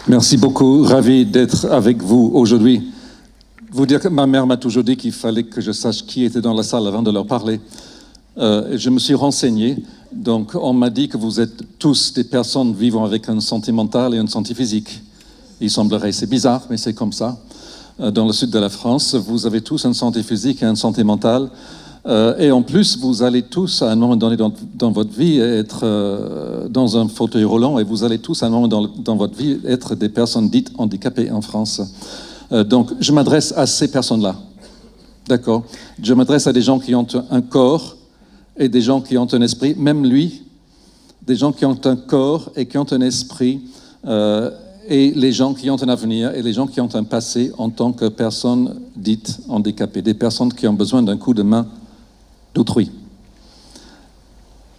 Merci beaucoup, ravi d'être avec vous aujourd'hui. Vous dire que ma mère m'a toujours dit qu'il fallait que je sache qui était dans la salle avant de leur parler. Je me suis renseigné, donc on m'a dit que vous êtes tous des personnes vivant avec une santé mentale et une santé physique. Il semblerait, c'est bizarre, mais c'est comme ça. Dans le sud de la France, vous avez tous une santé physique et une santé mentale. Et en plus, vous allez tous, à un moment donné dans votre vie, être dans un fauteuil roulant, et vous allez tous, à un moment dans votre vie, être des personnes dites handicapées en France. Donc, je m'adresse à ces personnes-là. D'accord? Je m'adresse à des gens qui ont un corps et des gens qui ont un esprit, même lui, des gens qui ont un corps et qui ont un esprit, et les gens qui ont un avenir et les gens qui ont un passé en tant que personnes dites handicapées, des personnes qui ont besoin d'un coup de main d'autrui.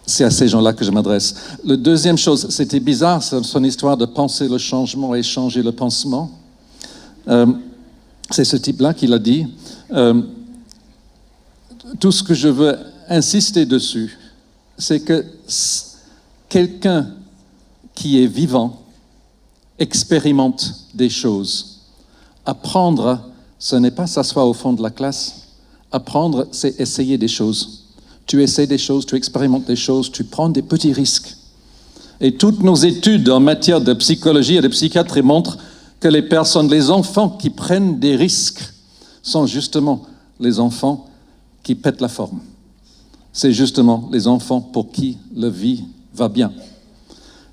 C'est à ces gens-là que je m'adresse. La deuxième chose, c'était bizarre, son histoire de penser le changement et changer le pansement. C'est ce type-là qui l'a dit. Tout ce que je veux insister dessus, c'est que quelqu'un qui est vivant expérimente des choses. Apprendre, ce n'est pas s'asseoir au fond de la classe. Apprendre, c'est essayer des choses. Tu essaies des choses, tu expérimentes des choses, tu prends des petits risques. Et toutes nos études en matière de psychologie et de psychiatrie montrent que les personnes, les enfants qui prennent des risques sont justement les enfants qui pètent la forme. C'est justement les enfants pour qui la vie va bien.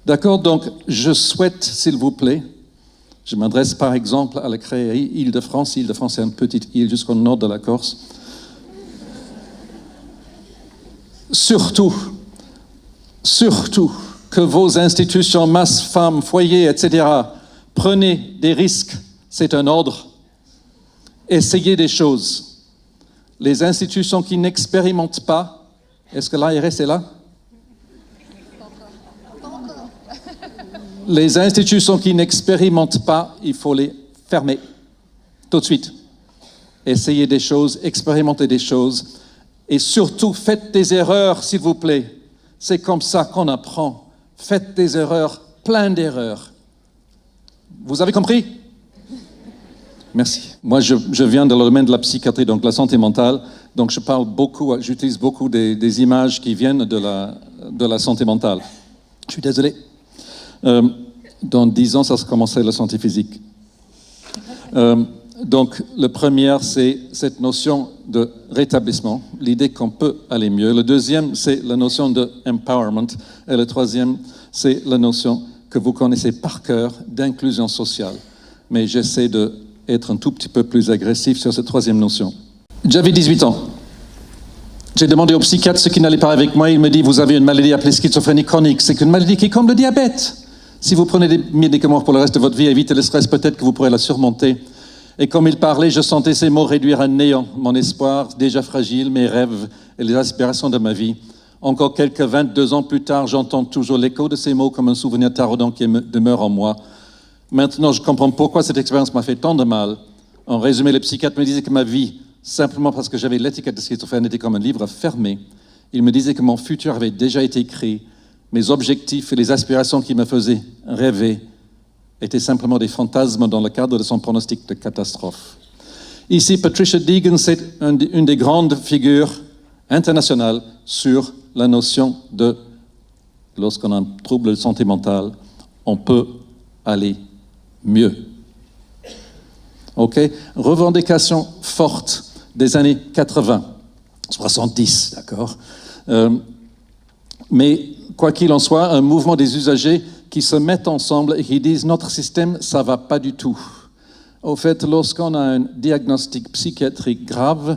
D'accord? Donc, je souhaite, s'il vous plaît, je m'adresse par exemple à la CREI Île-de-France. Île-de-France, c'est une petite île jusqu'au nord de la Corse. Surtout que vos institutions, masse, femmes, foyers, etc., prenez des risques, c'est un ordre. Essayez des choses. Les institutions qui n'expérimentent pas, est-ce que l'ARS est là? Les institutions qui n'expérimentent pas, il faut les fermer tout de suite. Essayez des choses, expérimentez des choses. Et surtout, faites des erreurs, s'il vous plaît. C'est comme ça qu'on apprend. Faites des erreurs, plein d'erreurs. Vous avez compris? Merci. Moi, je viens dans le domaine de la psychiatrie, donc la santé mentale. Donc, j'utilise beaucoup des images qui viennent de la santé mentale. Je suis désolé. Dans 10 ans, ça commencerait la santé physique. Donc, le premier, c'est cette notion de rétablissement, l'idée qu'on peut aller mieux. Le deuxième, c'est la notion de empowerment. Et le troisième, c'est la notion que vous connaissez par cœur d'inclusion sociale. Mais j'essaie d'être un tout petit peu plus agressif sur cette troisième notion. J'avais 18 ans. J'ai demandé au psychiatre ce qui n'allait pas avec moi. Il me dit, vous avez une maladie appelée schizophrénie chronique. C'est une maladie qui est comme le diabète. Si vous prenez des médicaments pour le reste de votre vie, évitez le stress, peut-être que vous pourrez la surmonter. Et comme il parlait, je sentais ces mots réduire à néant mon espoir, déjà fragile, mes rêves et les aspirations de ma vie. Encore quelques 22 ans plus tard, j'entends toujours l'écho de ces mots comme un souvenir taraudant qui demeure en moi. Maintenant, je comprends pourquoi cette expérience m'a fait tant de mal. En résumé, le psychiatre me disait que ma vie, simplement parce que j'avais l'étiquette de schizophrène, était comme un livre fermé. Il me disait que mon futur avait déjà été écrit. Mes objectifs et les aspirations qui me faisaient rêver étaient simplement des fantasmes dans le cadre de son pronostic de catastrophe. Ici, Patricia Deegan, c'est une des grandes figures internationales sur la notion de, lorsqu'on a un trouble de santé mentale, on peut aller mieux. OK? Revendication forte des années 80, 70, d'accord? Mais quoi qu'il en soit, un mouvement des usagers qui se mettent ensemble et qui disent « notre système, ça ne va pas du tout ». Au fait, lorsqu'on a un diagnostic psychiatrique grave,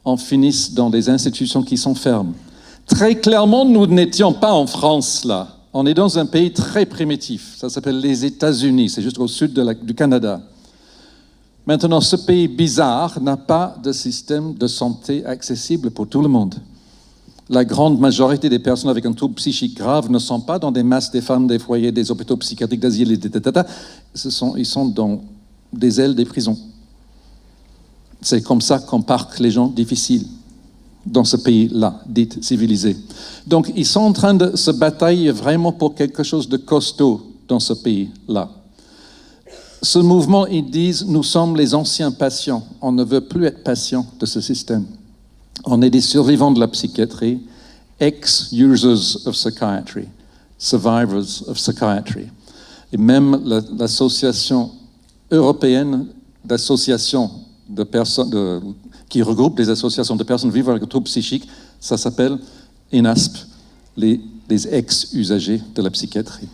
on finit dans des institutions qui sont fermes. Très clairement, nous n'étions pas en France, là. On est dans un pays très primitif. Ça s'appelle les États-Unis. C'est juste au sud du Canada. Maintenant, ce pays bizarre n'a pas de système de santé accessible pour tout le monde. La grande majorité des personnes avec un trouble psychique grave ne sont pas dans des masses, des femmes, des foyers, des hôpitaux psychiatriques, d'asile, etc. Ils sont dans des ailes des prisons. C'est comme ça qu'on parque les gens difficiles dans ce pays-là, dit civilisé. Donc, ils sont en train de se batailler vraiment pour quelque chose de costaud dans ce pays-là. ce mouvement, ils disent, nous sommes les anciens patients. On ne veut plus être patient de ce système. On est des survivants de la psychiatrie, ex-users of psychiatry, survivors of psychiatry. Et même l'association européenne d'associations de personnes, qui regroupe les associations de personnes vivant avec un trouble psychique, ça s'appelle INASP, les ex-usagers de la psychiatrie.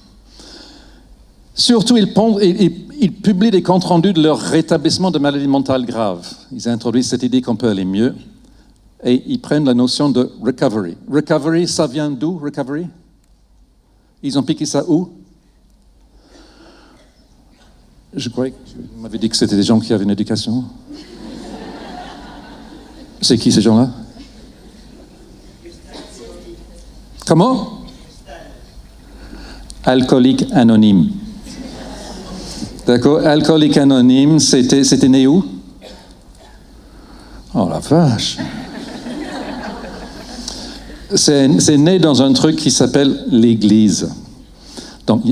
Surtout, ils publient des comptes rendus de leur rétablissement de maladies mentales graves. Ils introduisent cette idée qu'on peut aller mieux et ils prennent la notion de recovery. Recovery, ça vient d'où, recovery? Ils ont piqué ça où? Je croyais que vous m'avez dit que c'était des gens qui avaient une éducation. C'est qui ces gens-là? Comment? Alcoolique anonyme. D'accord? Alcoolique anonyme, c'était né où? Oh la vache! C'est né dans un truc qui s'appelle l'Église. Donc,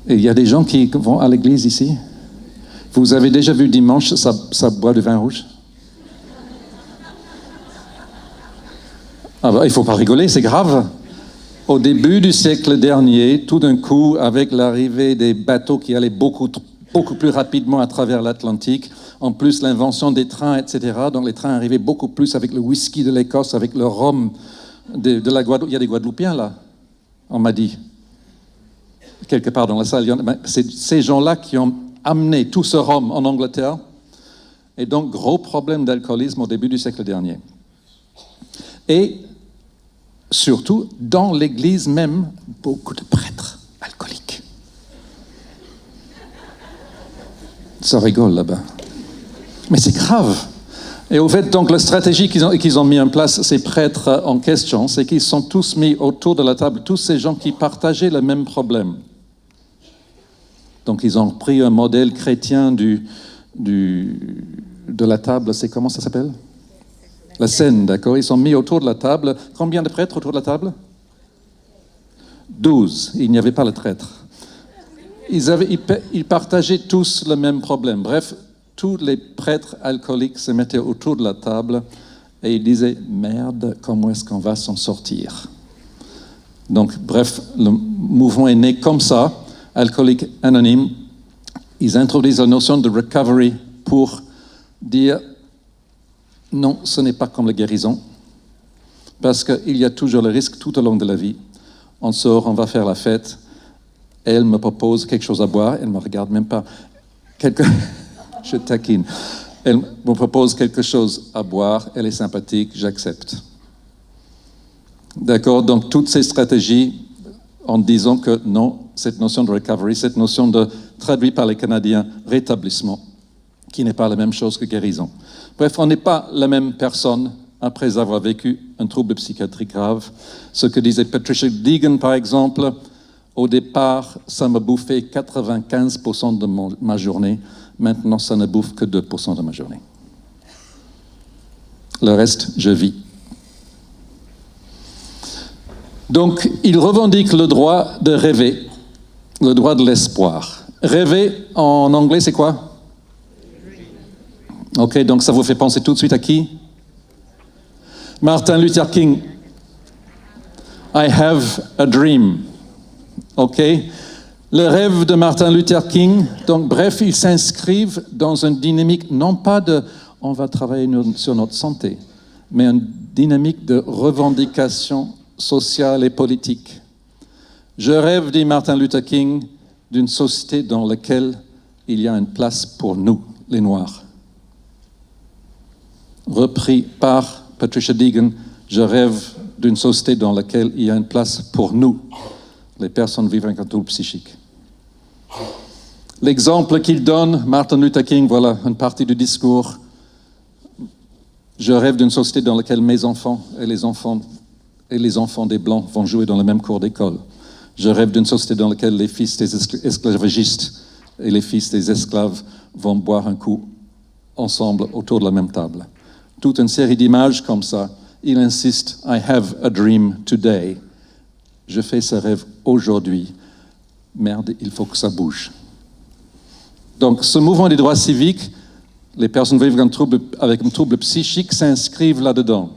il y a des gens qui vont à l'Église ici. Vous avez déjà vu dimanche, ça boit du vin rouge? Ah bah, il ne faut pas rigoler, c'est grave. Au début du siècle dernier, tout d'un coup, avec l'arrivée des bateaux qui allaient beaucoup plus rapidement à travers l'Atlantique, en plus l'invention des trains, etc. Donc les trains arrivaient beaucoup plus avec le whisky de l'Écosse, avec le rhum de la Guadeloupe. Il y a des Guadeloupéens là, on m'a dit. Quelque part dans la salle. C'est ces gens-là qui ont amené tout ce rhum en Angleterre. Et donc, gros problème d'alcoolisme au début du siècle dernier. Et surtout, dans l'Église même, beaucoup de prêtres alcooliques. Ça rigole là-bas. Mais c'est grave. Et au fait, donc, la stratégie qu'ils ont mis en place, ces prêtres en question, c'est qu'ils sont tous mis autour de la table, tous ces gens qui partageaient le même problème. Donc, ils ont pris un modèle chrétien de la table, c'est comment ça s'appelle? La scène, d'accord? Ils sont mis autour de la table. Combien de prêtres autour de la table? 12. Il n'y avait pas le traître. Ils partageaient tous le même problème. Bref, tous les prêtres alcooliques se mettaient autour de la table et ils disaient « Merde, comment est-ce qu'on va s'en sortir ?» Donc, bref, le mouvement est né comme ça, alcoolique anonyme. Ils introduisent la notion de recovery pour dire « Non, ce n'est pas comme la guérison, parce qu'il y a toujours le risque tout au long de la vie. On sort, on va faire la fête, elle me propose quelque chose à boire, elle ne me regarde même pas. Je taquine. Elle me propose quelque chose à boire, elle est sympathique, j'accepte. » D'accord? Donc, toutes ces stratégies en disant que non, cette notion de recovery, cette notion de, traduite par les Canadiens, rétablissement, qui n'est pas la même chose que guérison. Bref, on n'est pas la même personne après avoir vécu un trouble psychiatrique grave. Ce que disait Patricia Deegan, par exemple, au départ, ça me bouffait 95% de ma journée. Maintenant, ça ne bouffe que 2% de ma journée. Le reste, je vis. Donc, il revendique le droit de rêver, le droit de l'espoir. Rêver, en anglais, c'est quoi? Ok, donc ça vous fait penser tout de suite à qui? Martin Luther King. I have a dream. Ok? Le rêve de Martin Luther King, donc bref, ils s'inscrivent dans une dynamique, non pas de « on va travailler sur notre santé », mais une dynamique de revendication sociale et politique. Je rêve, dit Martin Luther King, d'une société dans laquelle il y a une place pour nous, les Noirs. Repris par Patricia Deegan, je rêve d'une société dans laquelle il y a une place pour nous, les personnes vivant avec un trouble psychique. L'exemple qu'il donne, Martin Luther King, voilà une partie du discours. Je rêve d'une société dans laquelle mes enfants et les enfants des Blancs vont jouer dans la même cour d'école. Je rêve d'une société dans laquelle les fils des esclavagistes et les fils des esclaves vont boire un coup ensemble autour de la même table. Toute une série d'images comme ça. Il insiste, I have a dream today. Je fais ce rêve aujourd'hui. Merde, il faut que ça bouge. Donc, ce mouvement des droits civiques, les personnes vivant avec un trouble psychique s'inscrivent là-dedans.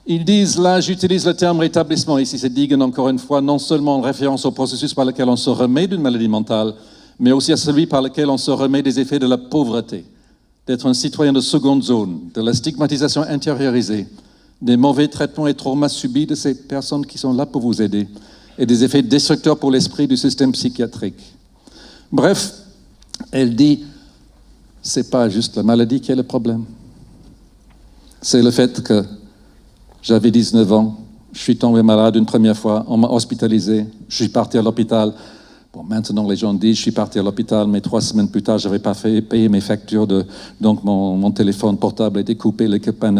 Ils disent, là, j'utilise le terme rétablissement, ici c'est Deegan encore une fois, non seulement en référence au processus par lequel on se remet d'une maladie mentale, mais aussi à celui par lequel on se remet des effets de la pauvreté, d'être un citoyen de seconde zone, de la stigmatisation intériorisée, des mauvais traitements et traumas subis de ces personnes qui sont là pour vous aider, et des effets destructeurs pour l'esprit du système psychiatrique. Bref, elle dit, c'est pas juste la maladie qui est le problème. C'est le fait que j'avais 19 ans, je suis tombé malade une première fois, on m'a hospitalisé, je suis parti à l'hôpital. Bon, maintenant les gens disent je suis parti à l'hôpital, mais 3 semaines plus tard, je n'avais pas payé mes factures, donc mon téléphone portable a été coupé, les copains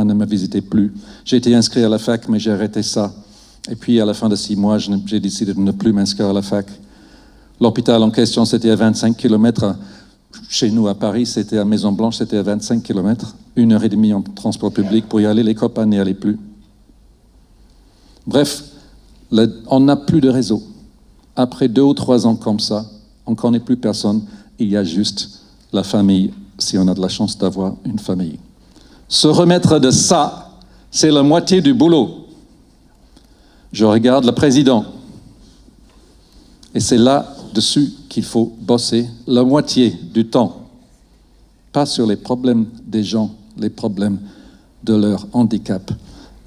ne me visitaient plus. J'ai été inscrit à la fac, mais j'ai arrêté ça. Et puis à la fin de 6 mois, j'ai décidé de ne plus m'inscrire à la fac. L'hôpital en question, c'était à 25 km. Chez nous, à Paris, c'était à Maison-Blanche, c'était à 25 km. 1h30 en transport public pour y aller, les copains n'y allaient plus. Bref, on n'a plus de réseau. Après 2 ou 3 ans comme ça, on ne connaît plus personne. Il y a juste la famille, si on a de la chance d'avoir une famille. Se remettre de ça, c'est la moitié du boulot. Je regarde le président. Et c'est là-dessus qu'il faut bosser la moitié du temps. Pas sur les problèmes des gens, les problèmes de leur handicap,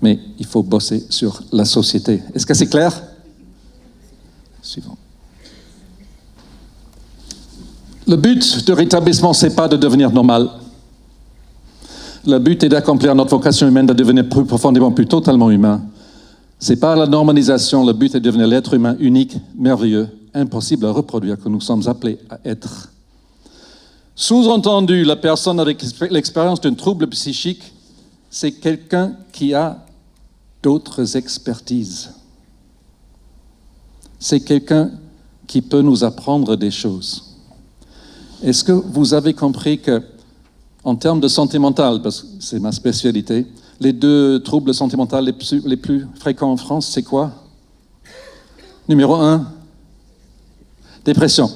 mais il faut bosser sur la société. Est-ce que c'est clair? Suivant. Le but de rétablissement, ce n'est pas de devenir normal. Le but est d'accomplir notre vocation humaine, de devenir plus profondément, plus totalement humain. Ce n'est pas la normalisation, le but est de devenir l'être humain unique, merveilleux, impossible à reproduire, que nous sommes appelés à être. Sous-entendu, la personne avec l'expérience d'un trouble psychique, c'est quelqu'un qui a d'autres expertises. C'est quelqu'un qui peut nous apprendre des choses. Est-ce que vous avez compris que, en termes de santé mentale, parce que c'est ma spécialité, les 2 troubles sentimentaux les plus fréquents en France, c'est quoi? Numéro 1, dépression.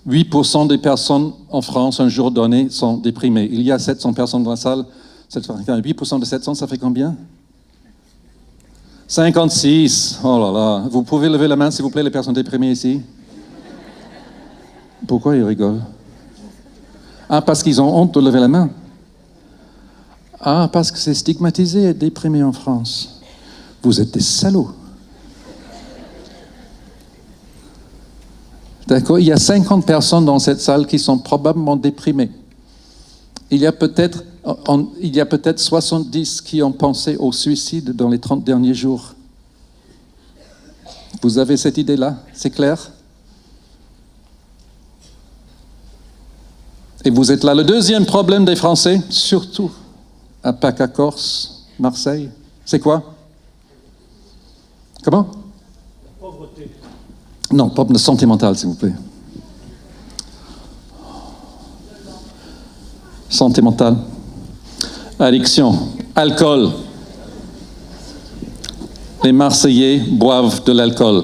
8% des personnes en France, un jour donné, sont déprimées. Il y a 700 personnes dans la salle. 8% de 700, ça fait combien? 56. Oh là là. Vous pouvez lever la main, s'il vous plaît, les personnes déprimées ici? Pourquoi ils rigolent? Ah, parce qu'ils ont honte de lever la main. Ah, parce que c'est stigmatisé être déprimé en France. Vous êtes des salauds. D'accord? Il y a 50 personnes dans cette salle qui sont probablement déprimées. Il y a peut-être 70 qui ont pensé au suicide dans les 30 derniers jours. Vous avez cette idée-là? C'est clair? Et vous êtes là. Le deuxième problème des Français, surtout à PACA Corse, Marseille, c'est quoi? Comment? La pauvreté. Non, pas santé mentale, s'il vous plaît. Santé mentale. Addiction. Alcool. Les Marseillais boivent de l'alcool.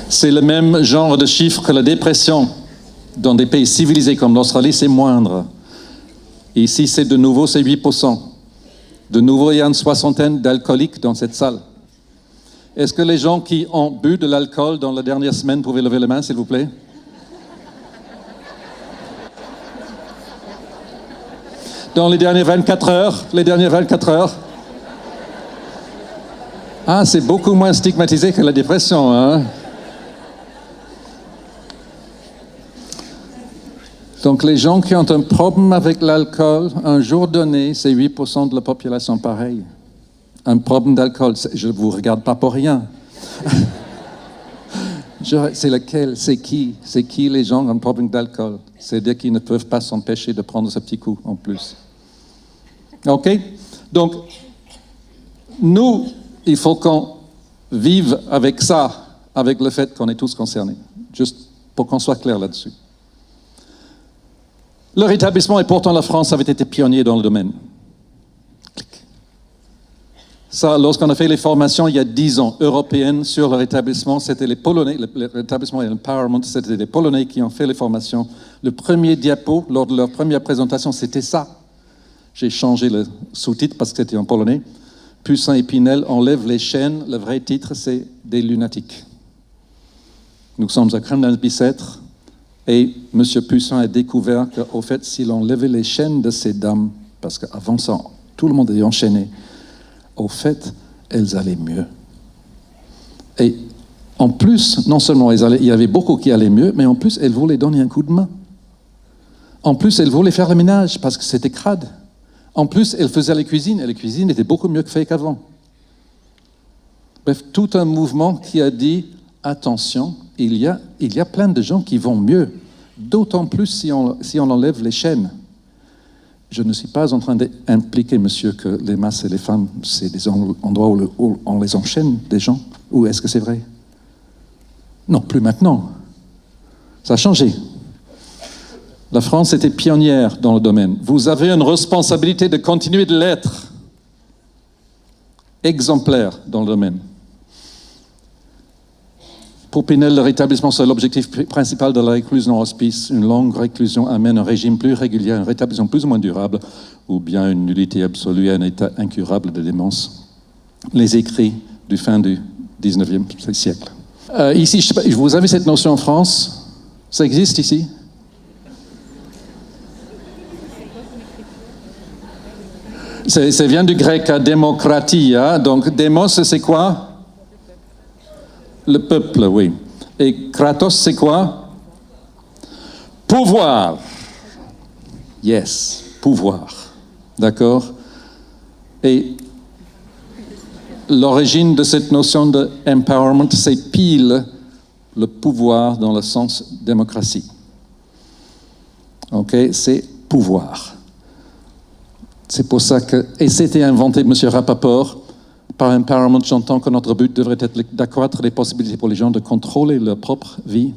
C'est le même genre de chiffre que la dépression. Dans des pays civilisés comme l'Australie, c'est moindre. Et ici, c'est 8%. De nouveau, il y a une 60aine d'alcooliques dans cette salle. Est-ce que les gens qui ont bu de l'alcool dans la dernière semaine pouvaient lever la main, s'il vous plaît? Dans les dernières 24 heures, Ah, c'est beaucoup moins stigmatisé que la dépression, hein? Donc, les gens qui ont un problème avec l'alcool, un jour donné, c'est 8% de la population pareil. Un problème d'alcool, je ne vous regarde pas pour rien. C'est lequel? C'est qui? C'est qui les gens qui ont un problème d'alcool? C'est-à-dire qu'ils ne peuvent pas s'empêcher de prendre ce petit coup en plus. OK? Donc, nous, il faut qu'on vive avec ça, avec le fait qu'on est tous concernés. Juste pour qu'on soit clair là-dessus. Le rétablissement, et pourtant la France avait été pionnier dans le domaine. Clic. Ça, lorsqu'on a fait les formations il y a 10 ans, européennes, sur le rétablissement, c'était les Polonais, le rétablissement et l'empowerment, c'était les Polonais qui ont fait les formations. Le premier diapo, lors de leur première présentation, c'était ça. J'ai changé le sous-titre parce que c'était en polonais. Poussin et Pinel enlèvent les chaînes. Le vrai titre, c'est Des lunatiques. Nous sommes à Kremlin-Bicêtre et M. Poussin a découvert qu'au fait, s'il enlevait les chaînes de ces dames, parce qu'avant ça, tout le monde est enchaîné, au fait, elles allaient mieux. Et en plus, non seulement il y avait beaucoup qui allaient mieux, mais en plus, elles voulaient donner un coup de main. En plus, elles voulaient faire le ménage parce que c'était crade. En plus, elles faisaient la cuisine, et la cuisine était beaucoup mieux faite qu'avant. Bref, tout un mouvement qui a dit, attention, il y a plein de gens qui vont mieux, d'autant plus si on enlève les chaînes. Je ne suis pas en train d'impliquer, monsieur, que les masses et les femmes, c'est des endroits où on les enchaîne, des gens. Ou est-ce que c'est vrai? Non, plus maintenant. Ça a changé. La France était pionnière dans le domaine. Vous avez une responsabilité de continuer de l'être. Exemplaire dans le domaine. Pour Pinel, le rétablissement, c'est l'objectif principal de la réclusion en hospice. Une longue réclusion amène un régime plus régulier, un rétablissement plus ou moins durable, ou bien une nullité absolue à un état incurable de démence. Les écrits du fin du 19e siècle. Ici, je sais pas, vous avez cette notion en France? Ça existe ici? Ça vient du grec à démocratia, donc démos, c'est quoi? Le peuple, oui. Et kratos, c'est quoi? Pouvoir. Yes, pouvoir. D'accord? Et l'origine de cette notion de empowerment, c'est pile le pouvoir dans le sens démocratie. Ok? C'est pouvoir. C'est pour ça que... Et c'était inventé, M. Rapaport. Par empowerment, j'entends que notre but devrait être d'accroître les possibilités pour les gens de contrôler leur propre vie.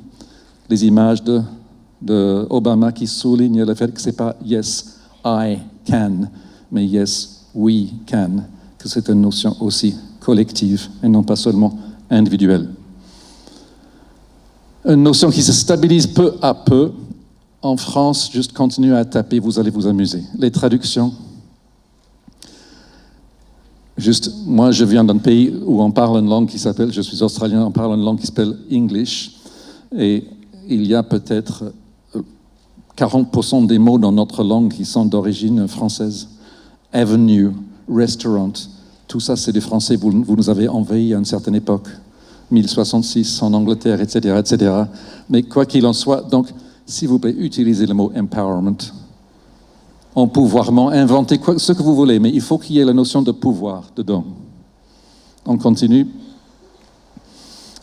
Les images de Obama qui soulignent le fait que ce n'est pas « yes, I can », mais « yes, we can », que c'est une notion aussi collective et non pas seulement individuelle. Une notion qui se stabilise peu à peu. En France, juste continuez à taper, vous allez vous amuser. Les traductions. Juste, moi, je viens d'un pays où on parle une langue qui s'appelle, je suis australien, on parle une langue qui s'appelle English, et il y a peut-être 40% des mots dans notre langue qui sont d'origine française. Avenue, restaurant, tout ça, c'est du français, vous nous avez envahis à une certaine époque, 1066 en Angleterre, etc., etc. Mais quoi qu'il en soit, donc, s'il vous plaît, utilisez le mot empowerment. Empouvoirment, inventez ce que vous voulez, mais il faut qu'il y ait la notion de pouvoir dedans. On continue.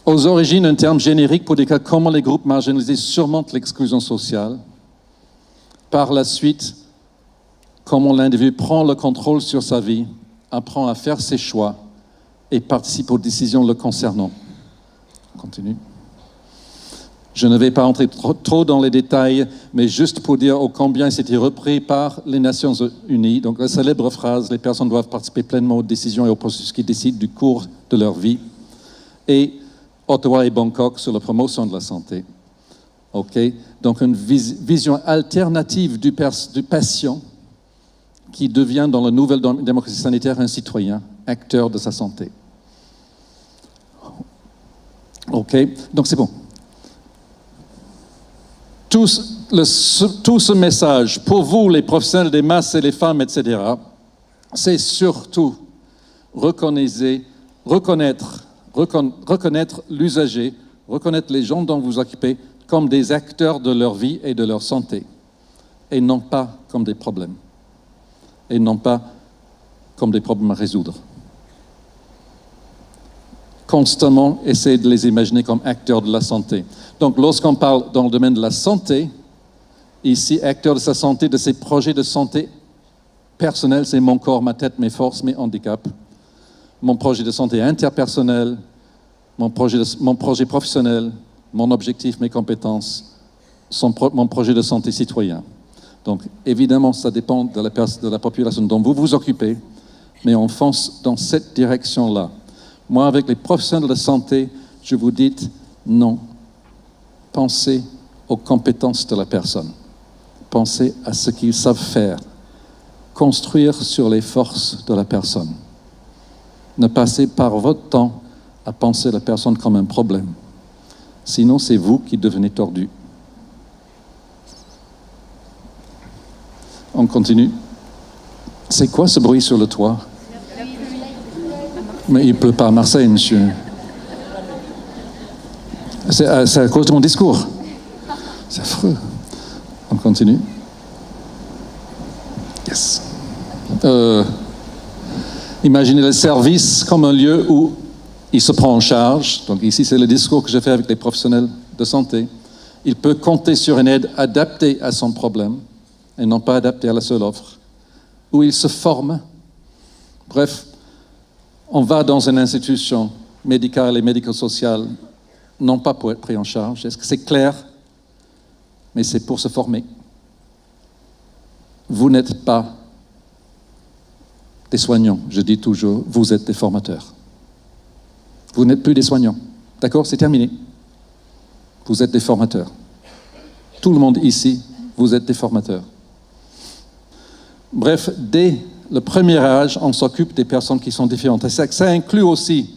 Aux origines, un terme générique pour décrire comment les groupes marginalisés surmontent l'exclusion sociale. Par la suite, comment l'individu prend le contrôle sur sa vie, apprend à faire ses choix et participe aux décisions le concernant. On continue. Je ne vais pas entrer trop dans les détails, mais juste pour dire ô combien c'était repris par les Nations Unies. Donc la célèbre phrase, les personnes doivent participer pleinement aux décisions et aux processus qui décident du cours de leur vie. Et Ottawa et Bangkok sur la promotion de la santé. Okay? Donc une vision alternative du patient qui devient dans la nouvelle démocratie sanitaire un citoyen, acteur de sa santé. Ok, donc c'est bon. Tout ce message, pour vous, les professionnels des masses et les femmes, etc., c'est surtout reconnaître l'usager, reconnaître les gens dont vous occupez comme des acteurs de leur vie et de leur santé, et non pas comme des problèmes, et non pas comme des problèmes à résoudre. Constamment essayer de les imaginer comme acteurs de la santé. Donc, lorsqu'on parle dans le domaine de la santé, ici, acteur de sa santé, de ses projets de santé personnels, c'est mon corps, ma tête, mes forces, mes handicaps. Mon projet de santé interpersonnel, mon projet professionnel, mon objectif, mes compétences, mon projet de santé citoyen. Donc, évidemment, ça dépend de la population dont vous vous occupez, mais on fonce dans cette direction-là. Moi, avec les professionnels de santé, je vous dis non. Pensez aux compétences de la personne. Pensez à ce qu'ils savent faire. Construire sur les forces de la personne. Ne passez pas votre temps à penser la personne comme un problème. Sinon, c'est vous qui devenez tordu. On continue. C'est quoi ce bruit sur le toit? Mais il ne pleut pas à Marseille, monsieur. C'est à cause de mon discours. C'est affreux. On continue. Yes. Imaginez le service comme un lieu où il se prend en charge. Donc ici, c'est le discours que je fais avec les professionnels de santé. Il peut compter sur une aide adaptée à son problème et non pas adaptée à la seule offre. Où il se forme. Bref, on va dans une institution médicale et médico-sociale, non pas pour être pris en charge. Est-ce que c'est clair? Mais c'est pour se former. Vous n'êtes pas des soignants, je dis toujours, vous êtes des formateurs. Vous n'êtes plus des soignants. D'accord? C'est terminé. Vous êtes des formateurs. Tout le monde ici, vous êtes des formateurs. Bref, dès le premier âge, on s'occupe des personnes qui sont différentes. Et ça inclut aussi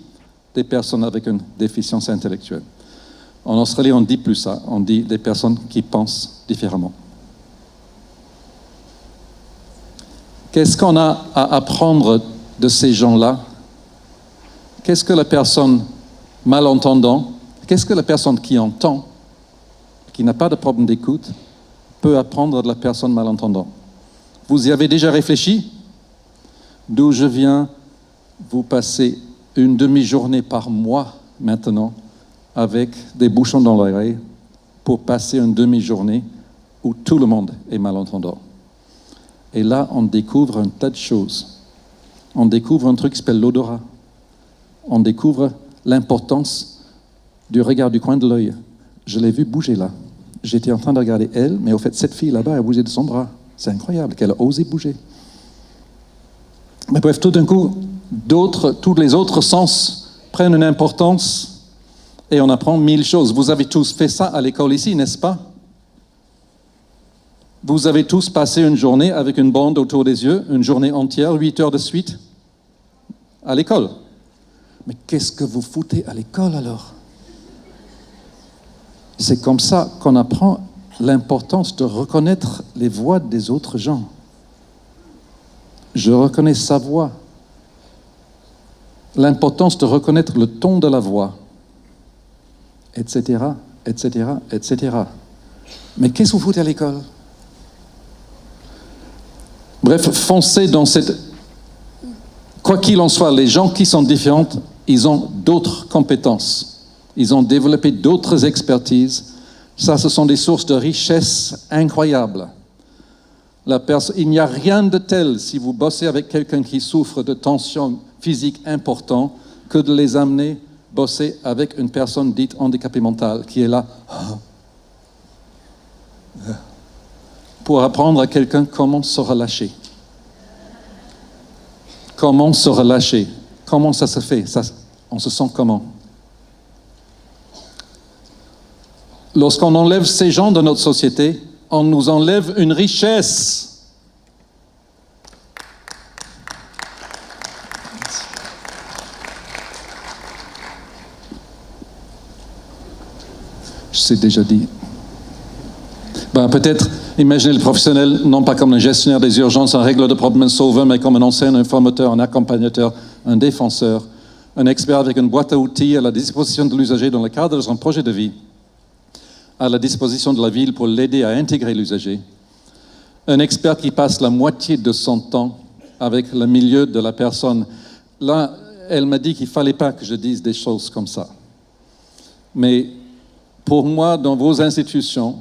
des personnes avec une déficience intellectuelle. En Australie, on ne dit plus ça. On dit des personnes qui pensent différemment. Qu'est-ce qu'on a à apprendre de ces gens-là? Qu'est-ce que la personne malentendant, qu'est-ce que la personne qui entend, qui n'a pas de problème d'écoute, peut apprendre de la personne malentendant? Vous y avez déjà réfléchi? D'où je viens, vous passez une demi-journée par mois maintenant avec des bouchons dans l'oreille pour passer une demi-journée où tout le monde est malentendant. Et là, on découvre un tas de choses. On découvre un truc qui s'appelle l'odorat. On découvre l'importance du regard du coin de l'œil. Je l'ai vu bouger là. J'étais en train de regarder elle, mais au fait, cette fille là-bas, elle bougeait de son bras. C'est incroyable qu'elle a osé bouger. Mais bref, tout d'un coup, tous les autres sens prennent une importance et on apprend 1000 choses. Vous avez tous fait ça à l'école ici, n'est-ce pas? Vous avez tous passé une journée avec une bande autour des yeux, une journée entière, 8 heures de suite, à l'école. Mais qu'est-ce que vous foutez à l'école alors? C'est comme ça qu'on apprend l'importance de reconnaître les voix des autres gens. Je reconnais sa voix. L'importance de reconnaître le ton de la voix, etc., etc., etc. Mais qu'est-ce que vous foutez à l'école? Bref, foncez dans cette... Quoi qu'il en soit, les gens qui sont différents, ils ont d'autres compétences. Ils ont développé d'autres expertises. Ça, ce sont des sources de richesse incroyables. Il n'y a rien de tel, si vous bossez avec quelqu'un qui souffre de tensions physiques importantes, que de les amener bosser avec une personne dite handicapée mentale, qui est là pour apprendre à quelqu'un comment se relâcher. Comment se relâcher? Comment ça se fait? On se sent comment? Lorsqu'on enlève ces gens de notre société, on nous enlève une richesse. Je sais déjà dit. Peut-être, imaginez le professionnel, non pas comme un gestionnaire des urgences, un règleur de problèmes sauveur, mais comme un enseignant, un formateur, un accompagnateur, un défenseur, un expert avec une boîte à outils à la disposition de l'usager dans le cadre de son projet de vie, à la disposition de la ville pour l'aider à intégrer l'usager. Un expert qui passe la moitié de son temps avec le milieu de la personne. Là, elle m'a dit qu'il ne fallait pas que je dise des choses comme ça. Mais pour moi, dans vos institutions,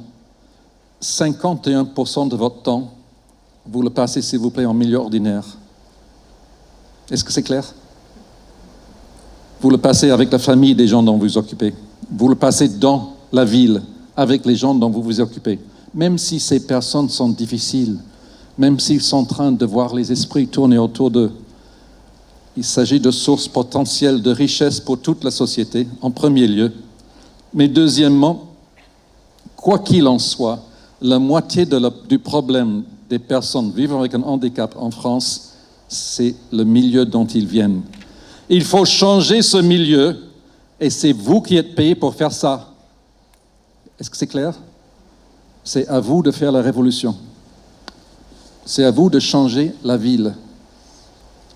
51% de votre temps, vous le passez, s'il vous plaît, en milieu ordinaire. Est-ce que c'est clair? Vous le passez avec la famille des gens dont vous vous occupez. Vous le passez dans la ville, avec les gens dont vous vous occupez. Même si ces personnes sont difficiles, même s'ils sont en train de voir les esprits tourner autour d'eux, Il s'agit de sources potentielles de richesse pour toute la société, en premier lieu. Mais deuxièmement, quoi qu'il en soit, la moitié du problème des personnes vivant avec un handicap en France, c'est le milieu dont ils viennent. Il faut changer ce milieu et c'est vous qui êtes payés pour faire ça. Est-ce que c'est clair? C'est à vous de faire la révolution. C'est à vous de changer la ville.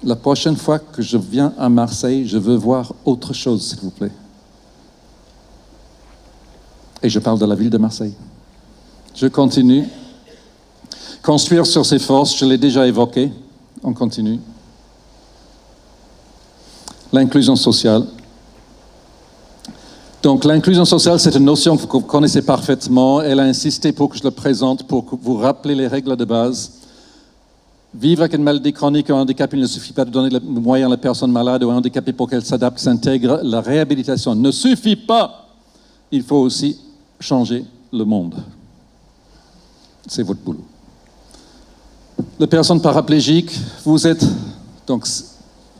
La prochaine fois que je viens à Marseille, je veux voir autre chose, s'il vous plaît. Et je parle de la ville de Marseille. Je continue. Construire sur ses forces, je l'ai déjà évoqué. On continue. L'inclusion sociale. Donc l'inclusion sociale, c'est une notion que vous connaissez parfaitement. Elle a insisté pour que je le présente, pour vous rappeler les règles de base. Vivre avec une maladie chronique ou un handicap, il ne suffit pas de donner les moyens à la personne malade ou handicapée pour qu'elle s'adapte, s'intègre. La réhabilitation ne suffit pas. Il faut aussi changer le monde. C'est votre boulot. Les personnes paraplégiques, vous êtes... Donc,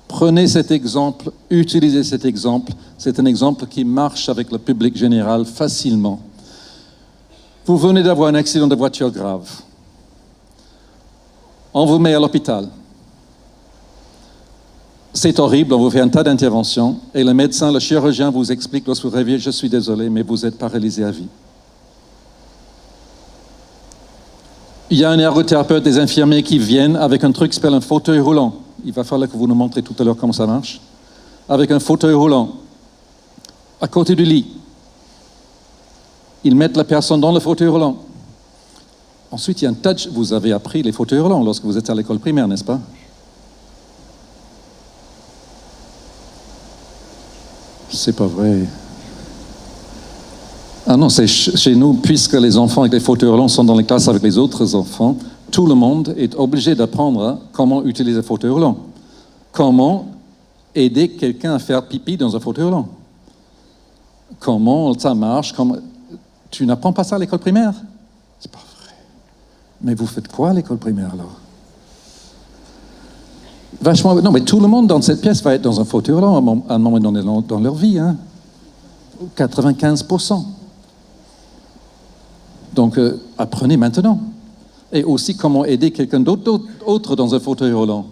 prenez cet exemple, utilisez cet exemple. C'est un exemple qui marche avec le public général facilement. Vous venez d'avoir un accident de voiture grave. On vous met à l'hôpital. C'est horrible, on vous fait un tas d'interventions et le médecin, le chirurgien vous explique lorsque vous réveillez, je suis désolé, mais vous êtes paralysé à vie. Il y a un ergothérapeute, des infirmiers qui viennent avec un truc qui s'appelle un fauteuil roulant. Il va falloir que vous nous montrez tout à l'heure comment ça marche. Avec un fauteuil roulant, à côté du lit. Ils mettent la personne dans le fauteuil roulant. Ensuite, il y a un touch. Vous avez appris les fauteuils roulants lorsque vous êtes à l'école primaire, n'est-ce pas? C'est pas vrai. Ah non, c'est chez nous, puisque les enfants avec les fauteuils roulants sont dans les classes avec les autres enfants, tout le monde est obligé d'apprendre comment utiliser le fauteuil roulant. Comment aider quelqu'un à faire pipi dans un fauteuil roulant. Comment ça marche. Tu n'apprends pas ça à l'école primaire? C'est pas vrai. Mais vous faites quoi à l'école primaire alors? Vachement. Non, mais tout le monde dans cette pièce va être dans un fauteuil roulant à un moment donné dans leur vie. Hein? 95%. Donc, apprenez maintenant. Et aussi comment aider quelqu'un d'autre dans un fauteuil roulant.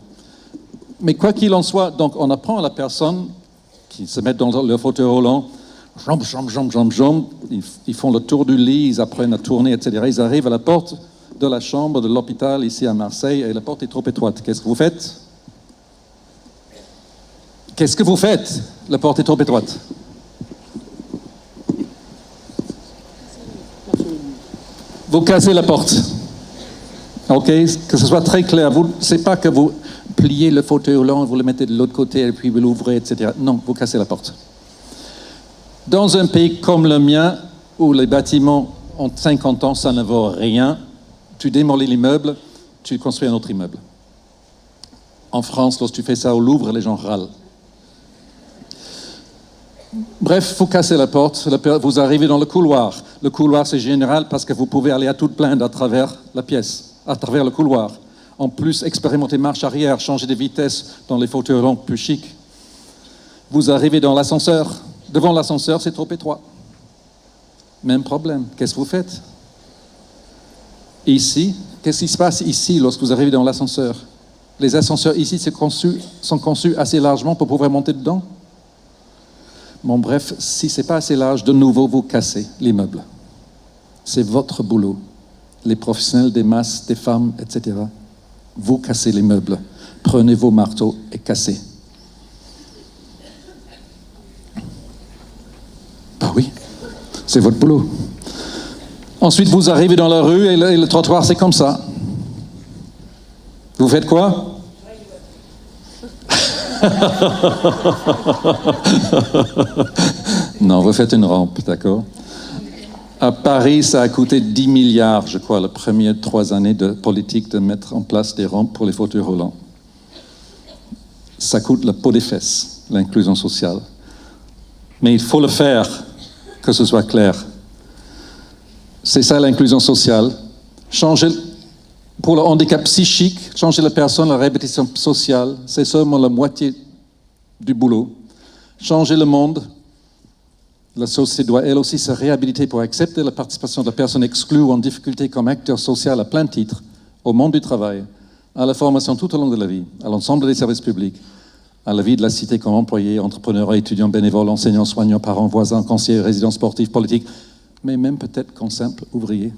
Mais quoi qu'il en soit, donc on apprend à la personne qui se met dans le fauteuil roulant, jambes, ils font le tour du lit, ils apprennent à tourner, etc. Ils arrivent à la porte de la chambre de l'hôpital ici à Marseille et la porte est trop étroite. Qu'est-ce que vous faites? Qu'est-ce que vous faites? La porte est trop étroite. Vous cassez la porte. OK? Que ce soit très clair. C'est pas que vous pliez le fauteuil roulant, vous le mettez de l'autre côté et puis vous l'ouvrez, etc. Non, vous cassez la porte. Dans un pays comme le mien, où les bâtiments ont 50 ans, ça ne vaut rien, tu démolis l'immeuble, tu construis un autre immeuble. En France, lorsque tu fais ça au Louvre, les gens râlent. Bref, vous cassez la porte, vous arrivez dans le couloir. Le couloir, c'est général parce que vous pouvez aller à toute plainte à travers la pièce, à travers le couloir. En plus, expérimenter marche arrière, changer de vitesse dans les fauteuils roulants plus chics. Vous arrivez dans l'ascenseur. Devant l'ascenseur, c'est trop étroit. Même problème. Qu'est-ce que vous faites? Ici, qu'est-ce qui se passe ici lorsque vous arrivez dans l'ascenseur? Les ascenseurs ici sont conçus assez largement pour pouvoir monter dedans. Bon, bref, si ce n'est pas assez large, de nouveau, vous cassez l'immeuble. C'est votre boulot. Les professionnels des masses, des femmes, etc. Vous cassez l'immeuble. Prenez vos marteaux et cassez. Bah oui, c'est votre boulot. Ensuite, vous arrivez dans la rue et le trottoir, c'est comme ça. Vous faites quoi? Non, vous faites une rampe, d'accord? À Paris, ça a coûté 10 milliards, je crois, les premières 3 années de politique de mettre en place des rampes pour les fauteuils roulants. Ça coûte la peau des fesses, l'inclusion sociale. Mais il faut le faire, que ce soit clair. C'est ça l'inclusion sociale. Changer, pour le handicap psychique, changer la personne, la réhabilitation sociale, c'est seulement la moitié du boulot. Changer le monde, la société doit elle aussi se réhabiliter pour accepter la participation de la personne exclue ou en difficulté comme acteur social à plein titre au monde du travail, à la formation tout au long de la vie, à l'ensemble des services publics, à la vie de la cité comme employé, entrepreneur, étudiant, bénévole, enseignant, soignant, parent, voisin, conseiller, résident sportif, politique, mais même peut-être qu'en simple ouvrier.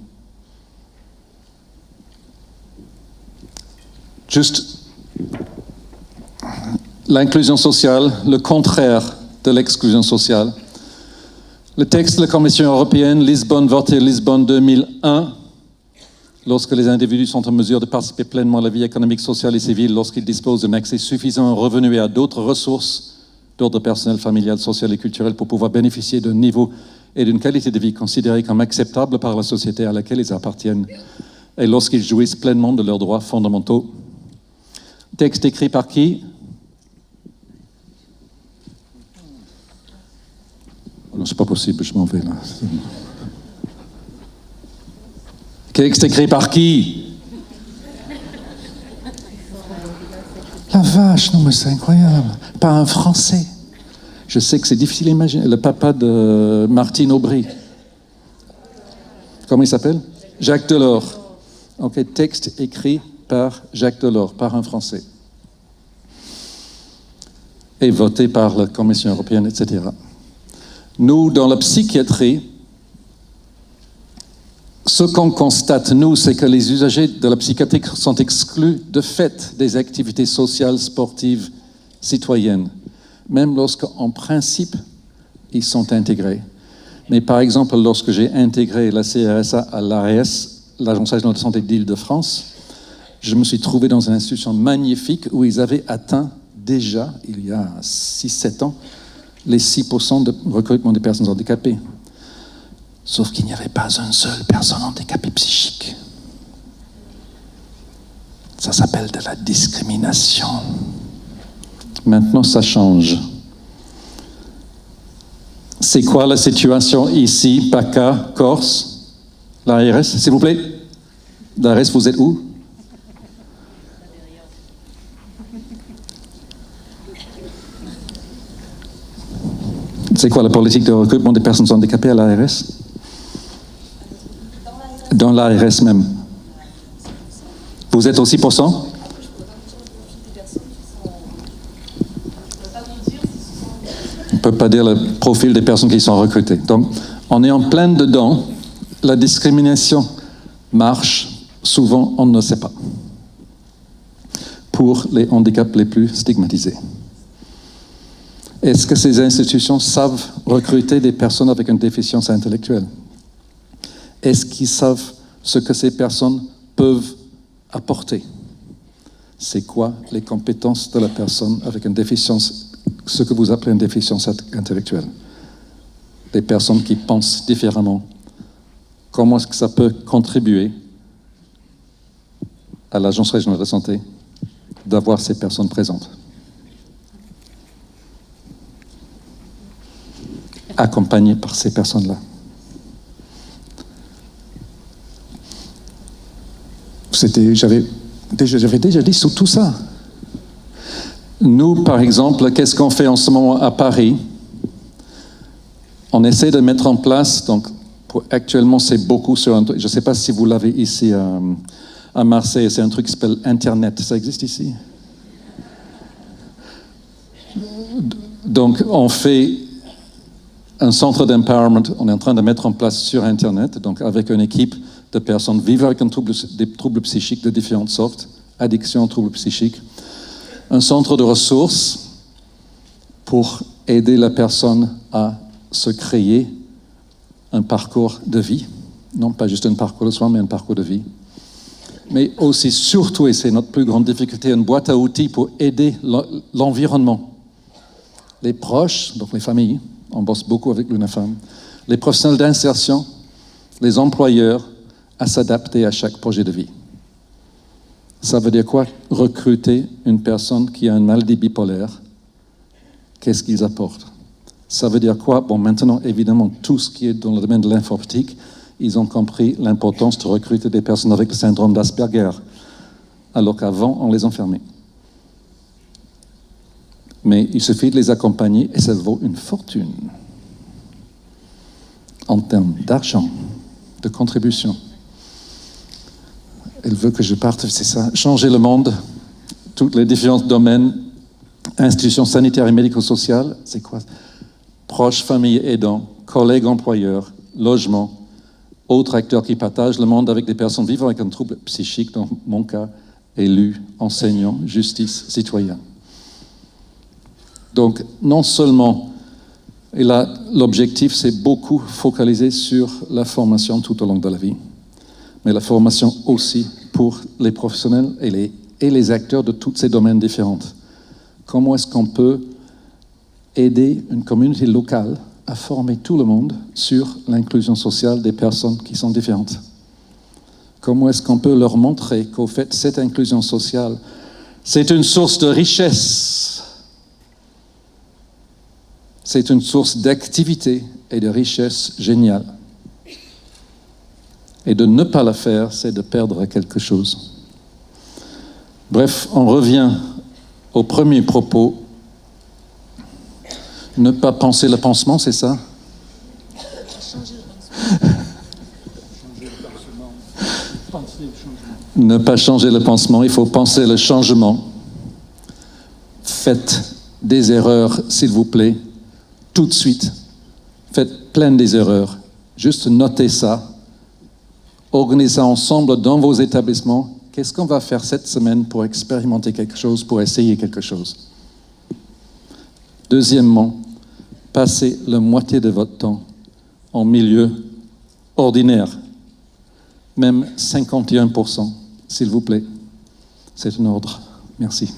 Juste l'inclusion sociale, le contraire de l'exclusion sociale. Le texte de la Commission européenne, Lisbonne, voté Lisbonne 2001, lorsque les individus sont en mesure de participer pleinement à la vie économique, sociale et civile, lorsqu'ils disposent d'un accès suffisant aux revenus et à d'autres ressources d'ordre personnel, familial, social et culturel pour pouvoir bénéficier d'un niveau et d'une qualité de vie considérés comme acceptables par la société à laquelle ils appartiennent, et lorsqu'ils jouissent pleinement de leurs droits fondamentaux. Texte écrit par qui? Non, c'est pas possible, je m'en vais là. Texte écrit par qui? La vache, non mais c'est incroyable. Par un Français. Je sais que c'est difficile à imaginer. Le papa de Martine Aubry. Comment il s'appelle? Jacques Delors. Ok, texte écrit par Jacques Delors, par un Français. Et voté par la Commission européenne, etc. Nous, dans la psychiatrie, ce qu'on constate, nous, c'est que les usagers de la psychiatrie sont exclus de fait des activités sociales, sportives, citoyennes, même lorsqu'en principe, ils sont intégrés. Mais par exemple, lorsque j'ai intégré la CRSA à l'ARS, l'Agence régionale de santé d'Île-de-France, je me suis trouvé dans une institution magnifique où ils avaient atteint déjà, il y a 6-7 ans, les 6% de recrutement des personnes handicapées. Sauf qu'il n'y avait pas une seule personne handicapée psychique. Ça s'appelle de la discrimination. Maintenant, ça change. C'est quoi la situation ici, PACA, Corse, l'ARS, s'il vous plaît? L'ARS, vous êtes où? C'est quoi la politique de recrutement des personnes handicapées à l'ARS? Dans l'ARS même. Vous êtes au 6%? On ne peut pas dire le profil des personnes qui sont recrutées. Donc, on est en plein dedans. La discrimination marche. Souvent, on ne sait pas. Pour les handicaps les plus stigmatisés. Est-ce que ces institutions savent recruter des personnes avec une déficience intellectuelle? Est-ce qu'ils savent ce que ces personnes peuvent apporter? C'est quoi les compétences de la personne avec une déficience, ce que vous appelez une déficience intellectuelle? Des personnes qui pensent différemment. Comment est-ce que ça peut contribuer à l'Agence régionale de santé d'avoir ces personnes présentes? Accompagnées par ces personnes-là. J'avais déjà dit sur tout ça. Nous, par exemple, qu'est-ce qu'on fait en ce moment à Paris? On essaie de mettre en place, donc actuellement c'est beaucoup sur un truc, je ne sais pas si vous l'avez ici à Marseille, c'est un truc qui s'appelle Internet, ça existe ici? Donc on fait un centre d'empowerment, on est en train de mettre en place sur Internet, donc avec une équipe de personnes vivant avec des troubles psychiques de différentes sortes, addiction, troubles psychiques, un centre de ressources pour aider la personne à se créer un parcours de vie, non pas juste un parcours de soins, mais un parcours de vie. Mais aussi, surtout, et c'est notre plus grande difficulté, une boîte à outils pour aider l'environnement. Les proches, donc les familles, on bosse beaucoup avec l'UNAFAM, les professionnels d'insertion, les employeurs, à s'adapter à chaque projet de vie. Ça veut dire quoi? Recruter une personne qui a une maladie bipolaire, qu'est-ce qu'ils apportent? Ça veut dire quoi? Bon, maintenant, évidemment, tout ce qui est dans le domaine de l'informatique, ils ont compris l'importance de recruter des personnes avec le syndrome d'Asperger, alors qu'avant, on les enfermait. Mais il suffit de les accompagner et ça vaut une fortune en termes d'argent, de contribution. Elle veut que je parte, c'est ça, changer le monde, tous les différents domaines, institutions sanitaires et médico-sociales, c'est quoi? Proches, familles, aidants, collègues, employeurs, logement, autres acteurs qui partagent le monde avec des personnes vivant avec un trouble psychique, dans mon cas, élus, enseignants, justice, citoyens. Donc, non seulement, et là, l'objectif, c'est beaucoup focaliser sur la formation tout au long de la vie, mais la formation aussi pour les professionnels et les acteurs de tous ces domaines différents. Comment est-ce qu'on peut aider une communauté locale à former tout le monde sur l'inclusion sociale des personnes qui sont différentes? Comment est-ce qu'on peut leur montrer qu'au fait, cette inclusion sociale, c'est une source de richesse, c'est une source d'activité et de richesse géniale. Et de ne pas la faire, c'est de perdre quelque chose. Bref, on revient au premier propos. Ne pas penser le pansement, c'est ça? Ne pas changer le pansement, il faut penser le changement. Faites des erreurs, s'il vous plaît, tout de suite. Faites plein des erreurs. Juste notez ça. Organisez ça ensemble dans vos établissements. Qu'est-ce qu'on va faire cette semaine pour expérimenter quelque chose, pour essayer quelque chose? Deuxièmement, passez la moitié de votre temps en milieu ordinaire. Même 51%, s'il vous plaît. C'est un ordre. Merci.